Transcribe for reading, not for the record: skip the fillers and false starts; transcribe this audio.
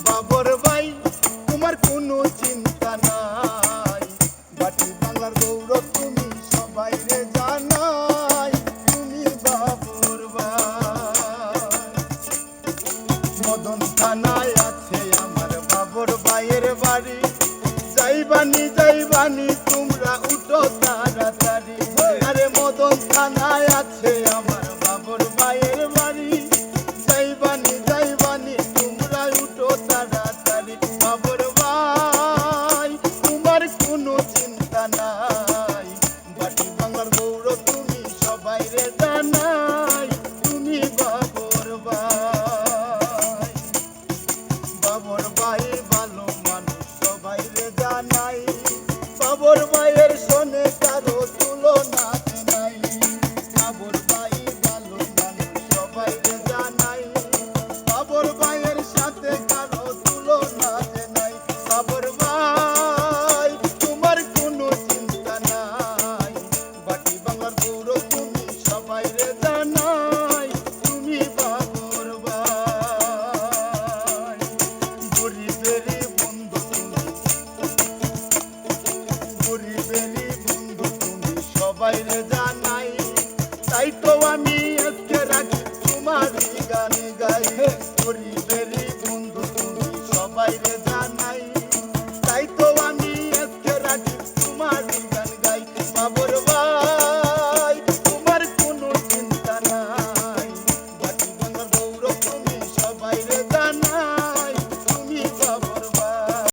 বাবর ভাই তোমার কোনো চিন্তা নাই, বাটি বাংলার গৌরব তুমি সবাই রে জানাই, তুমি বাবর ভাই। মদন থানায় আছে আমার বাবর ভাইয়ের বাড়ি, যাইবানি তোমরা উঠো তাড়াতাড়ি। আরে মদন থানায় আছে আমার বাবর ভাইয়ের বাড়ি, যাইবানি তোমরা উঠো তাড়াতাড়ি। বাবর ভাই তোমার কোনো চিন্তা নাই, বাটি বাংলার গৌরব তুমি সবাই রে জানাই, তুমি বাবর ভাই। বাবর ভাই ভালো মানুষ সবাই রে জানাই, বাবর ভাইয়ের শোনে কারো তুলনা নাই। বাবর ভাই ভালো মানুষ সবাই রে জানাই, বাবর ভাইয়ের সাথে কারো তুলনা নাই। বাবর ভাই তোমার কোনো চিন্তা নাই, বাটি বাংলার গৌরব তুমি সবাই রে জানাই, তুমি বাবর ভাই। গরিবেরই বন্ধু তুমি, গরিবেরই বন্ধু তুমি সবাই রে জানাই, তাই তো আমি